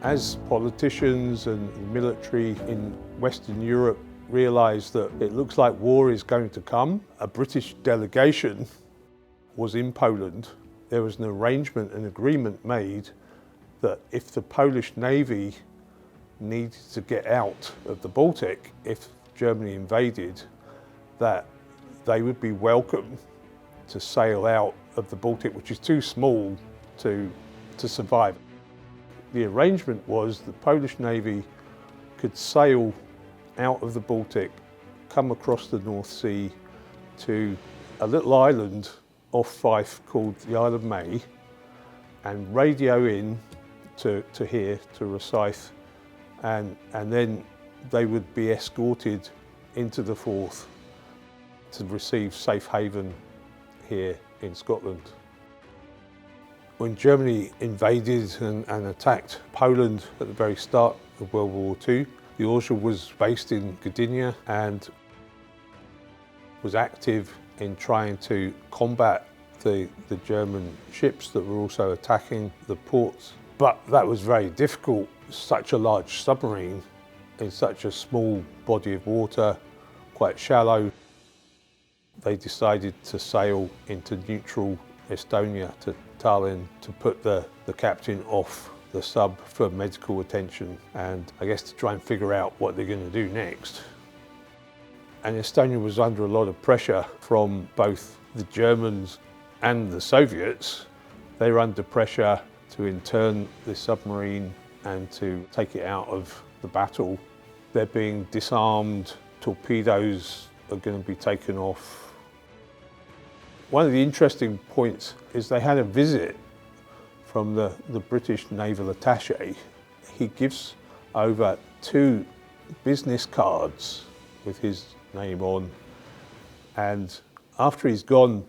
As politicians and the military in Western Europe realised that it looks like war is going to come, a British delegation was in Poland. There was an arrangement, an agreement made that if the Polish Navy needed to get out of the Baltic, if Germany invaded, that they would be welcome to sail out of the Baltic, which is too small to survive. The arrangement was the Polish Navy could sail out of the Baltic, come across the North Sea to a little island off Fife called the Isle of May, and radio in to here, to Rosyth, and then they would be escorted into the Forth to receive safe haven here in Scotland. When Germany invaded and attacked Poland at the very start of World War II, the Orzeł was based in Gdynia and was active in trying to combat the German ships that were also attacking the ports. But that was very difficult. Such a large submarine in such a small body of water, quite shallow. They decided to sail into neutral Estonia, to Tallinn, to put the captain off the sub for medical attention and I guess to try and figure out what they're going to do next. And Estonia was under a lot of pressure from both the Germans and the Soviets. They were under pressure to intern the submarine and to take it out of the battle. They're being disarmed, torpedoes are going to be taken off. One of the interesting points is they had a visit from the British naval attaché. He gives over 2 business cards with his name on, and after he's gone,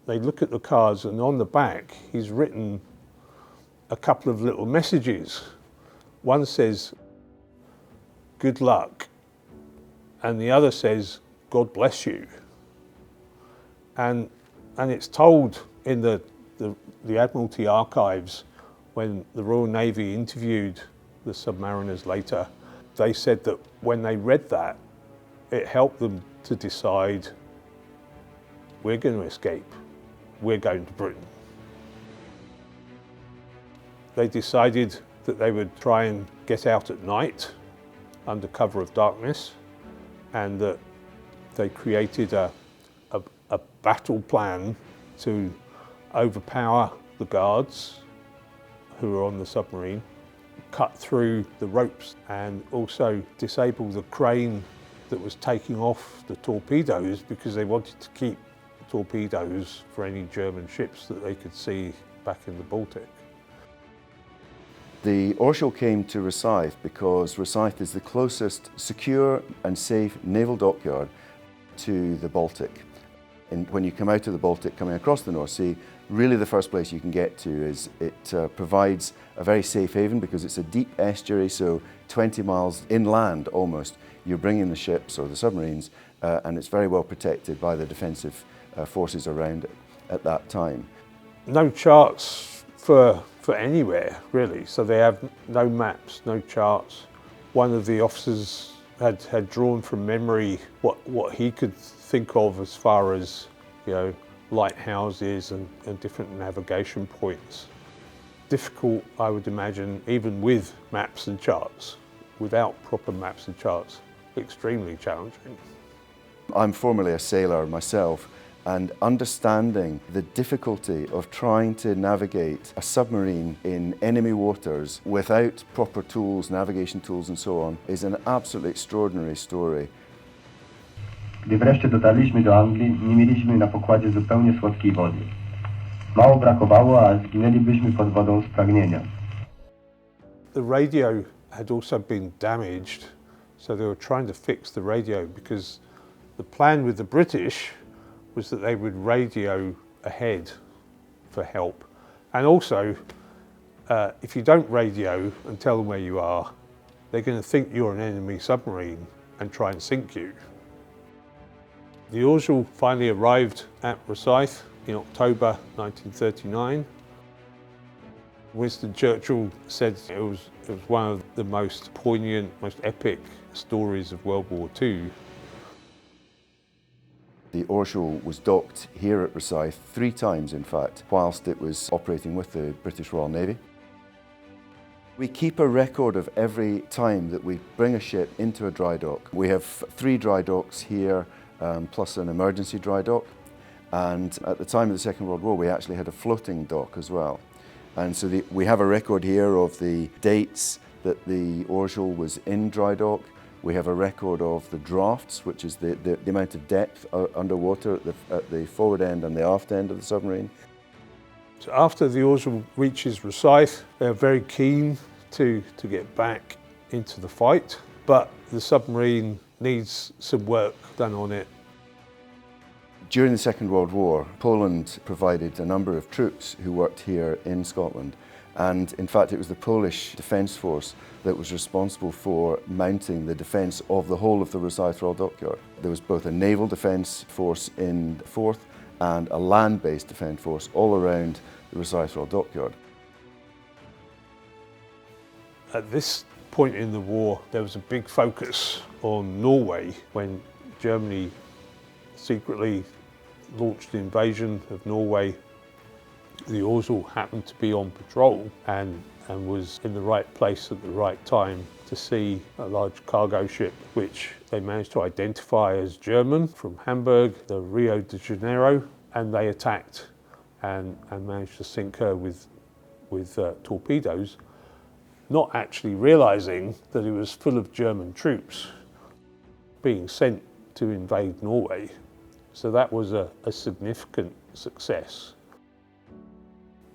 they look at the cards, and on the back he's written a couple of little messages. One says, "Good luck," and the other says, "God bless you." And it's told in the Admiralty archives when the Royal Navy interviewed the submariners later. They said that when they read that, it helped them to decide, we're going to escape, we're going to Britain. They decided that they would try and get out at night under cover of darkness, and that they created a battle plan to overpower the guards who were on the submarine, cut through the ropes, and also disable the crane that was taking off the torpedoes, because they wanted to keep torpedoes for any German ships that they could see back in the Baltic. The Orzeł came to Rosyth because Rosyth is the closest secure and safe naval dockyard to the Baltic. And when you come out of the Baltic, coming across the North Sea, really the first place you can get to is it provides a very safe haven because it's a deep estuary, so 20 miles inland almost, you're bringing the ships or the submarines, and it's very well protected by the defensive forces around it at that time. No charts for anywhere, really, so they have no maps, no charts. One of the officers had drawn from memory what he could think of as far as, lighthouses and different navigation points. Difficult, I would imagine, even with maps and charts. Without proper maps and charts, extremely challenging. I'm formerly a sailor myself, and understanding the difficulty of trying to navigate a submarine in enemy waters without proper tools, navigation tools and so on, is an absolutely extraordinary story. Gdy wreszcie dotarliśmy do Anglii, nie mieliśmy na pokładzie zupełnie słodkiej wody. Mało brakowało, a zginęlibyśmy pod wodą z pragnienia. The radio had also been damaged, so they were trying to fix the radio, because the plan with the British was that they would radio ahead for help. And also, if you don't radio and tell them where you are, they're going to think you're an enemy submarine and try and sink you. The Orzeł finally arrived at Rosyth in October 1939. Winston Churchill said it was one of the most poignant, most epic stories of World War II. The Orzeł was docked here at Rosyth 3 times, in fact, whilst it was operating with the British Royal Navy. We keep a record of every time that we bring a ship into a dry dock. We have 3 dry docks here, plus an emergency dry dock. And at the time of the Second World War, we actually had a floating dock as well. And so we have a record here of the dates that the Orzeł was in dry dock. We have a record of the drafts, which is the amount of depth underwater at the forward end and the aft end of the submarine. So after the Orzeł reaches Rosyth, they're very keen to get back into the fight, but the submarine needs some work done on it. During the Second World War, Poland provided a number of troops who worked here in Scotland. And in fact, it was the Polish Defence Force that was responsible for mounting the defence of the whole of the Rosyth Royal Dockyard. There was both a naval defence force in the Forth and a land-based defence force all around the Rosyth Royal Dockyard. At this point in the war, there was a big focus on Norway when Germany secretly launched the invasion of Norway. The Orzeł happened to be on patrol and was in the right place at the right time to see a large cargo ship, which they managed to identify as German, from Hamburg, the Rio de Janeiro, and they attacked and managed to sink her with torpedoes, not actually realizing that it was full of German troops being sent to invade Norway. So that was a significant success.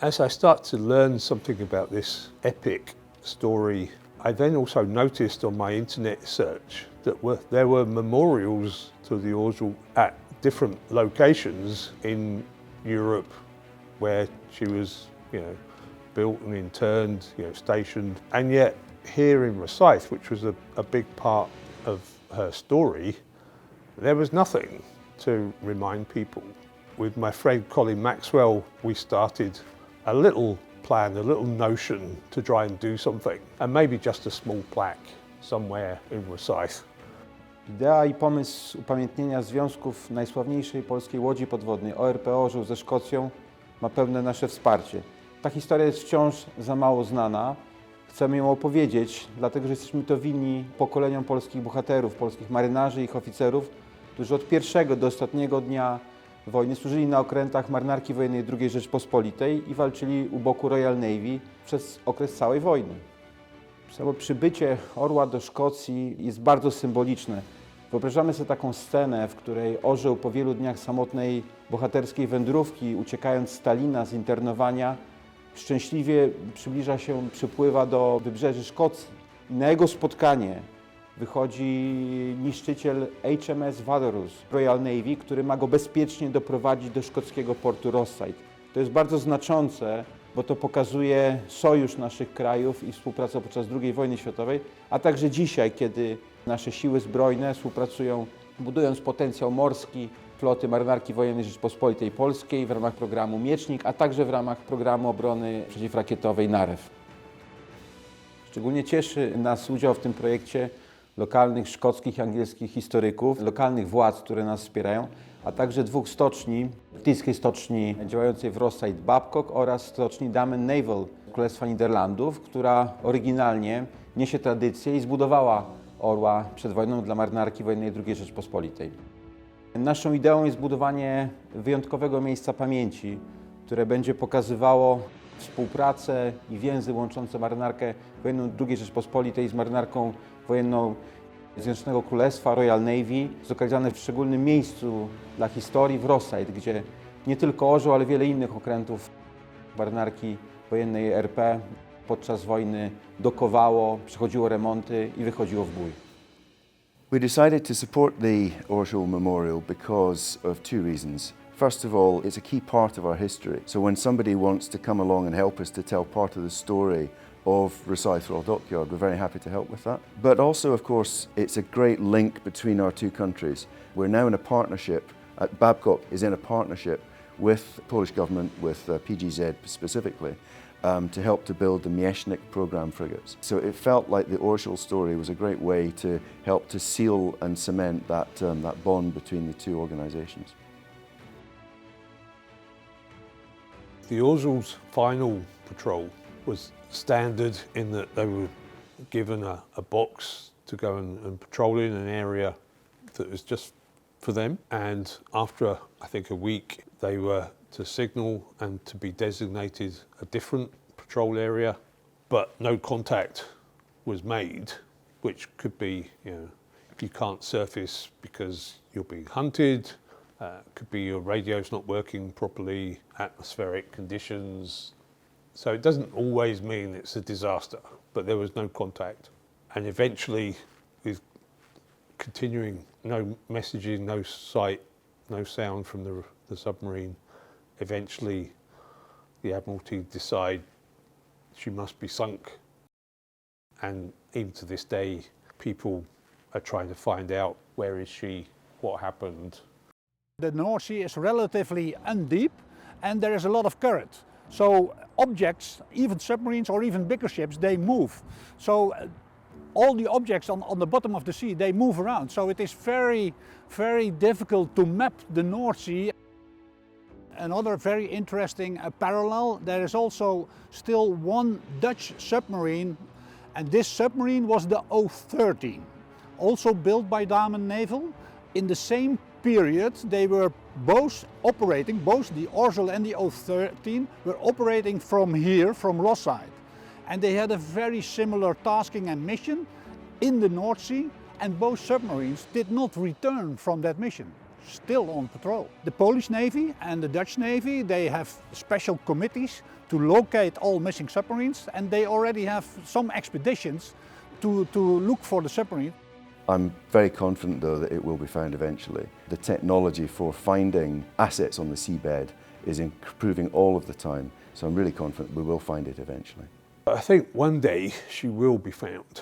As I start to learn something about this epic story, I then also noticed on my internet search that there were memorials to the Orzeł at different locations in Europe where she was, built and interned, stationed. And yet here in Rosyth, which was a big part of her story, there was nothing to remind people. With my friend Colin Maxwell, we started a little plan, a little notion to try and do something, and maybe just a small plaque somewhere in Rosyth. Idea i pomysł upamiętnienia związków najsławniejszej polskiej łodzi podwodnej ORP Orzeł ze Szkocją ma pełne nasze wsparcie. Ta historia jest wciąż za mało znana. Chcemy ją opowiedzieć, dlatego że jesteśmy to winni pokoleniom polskich bohaterów, polskich marynarzy i ich oficerów, którzy od pierwszego do ostatniego dnia wojny służyli na okrętach Marynarki Wojennej II Rzeczpospolitej i walczyli u boku Royal Navy przez okres całej wojny. Samo przybycie orła do Szkocji jest bardzo symboliczne. Wyobrażamy sobie taką scenę, w której orzeł po wielu dniach samotnej bohaterskiej wędrówki, uciekając z Stalina, z internowania, szczęśliwie przypływa do wybrzeży Szkocji. I na jego spotkanie wychodzi niszczyciel HMS Walrus Royal Navy, który ma go bezpiecznie doprowadzić do szkockiego portu Rosyth. To jest bardzo znaczące, bo to pokazuje sojusz naszych krajów i współpracę podczas II wojny światowej, a także dzisiaj, kiedy nasze siły zbrojne współpracują, budując potencjał morski floty Marynarki Wojennej Rzeczypospolitej Polskiej w ramach programu Miecznik, a także w ramach programu obrony przeciwrakietowej NAREW. Szczególnie cieszy nas udział w tym projekcie lokalnych szkockich i angielskich historyków, lokalnych władz, które nas wspierają, a także 2 stoczni, brytyjskiej stoczni działającej w Rosyth Babcock oraz stoczni Damen Naval Królestwa Niderlandów, która oryginalnie niesie tradycję i zbudowała orła przed wojną dla Marynarki Wojennej II Rzeczpospolitej. Naszą ideą jest budowanie wyjątkowego miejsca pamięci, które będzie pokazywało współpracę i więzy łączące Marynarkę Wojenną II Rzeczpospolitej z Marynarką Wojenną Zjednoczonego Królestwa, Royal Navy, zlokalizowane w szczególnym miejscu dla historii w Rosyth, gdzie nie tylko Orzeł, ale wiele innych okrętów Marynarki Wojennej RP podczas wojny dokowało, przechodziło remonty i wychodziło w bój. We decided to support the Orzeł Memorial because of 2 reasons. First of all, it's a key part of our history. So when somebody wants to come along and help us to tell part of the story of Rosyth Royal Dockyard, we're very happy to help with that. But also, of course, it's a great link between our 2 countries. We're now in a partnership, Babcock is in a partnership with the Polish government, with PGZ specifically, to help to build the Miesznik program frigates. So it felt like the Orzeł story was a great way to help to seal and cement that, that bond between the two organisations. The Orzeł's final patrol was standard in that they were given a box to go and patrol in an area that was just for them. And after, I think, a week, they were to signal and to be designated a different patrol area, but no contact was made, which could be, you can't surface because you're being hunted, could be your radio's not working properly, atmospheric conditions. So it doesn't always mean it's a disaster, but there was no contact. And eventually, with continuing no messaging, no sight, no sound from the submarine, eventually the Admiralty decide she must be sunk. And even to this day, people are trying to find out, where is she, what happened. The North Sea is relatively undeep and there is a lot of current. So objects, even submarines or even bigger ships, they move. So all the objects on the bottom of the sea, they move around. So it is very, very difficult to map the North Sea. Another very interesting parallel, there is also still one Dutch submarine, and this submarine was the O13, also built by Damen Naval. In the same period, they were both operating, both the Orzeł and the O13 were operating from here, from Rosyth. And they had a very similar tasking and mission in the North Sea, and both submarines did not return from that mission, still on patrol. The Polish Navy and the Dutch Navy, they have special committees to locate all missing submarines, and they already have some expeditions to look for the submarine. I'm very confident though that it will be found eventually. The technology for finding assets on the seabed is improving all of the time, so I'm really confident we will find it eventually. I think one day she will be found.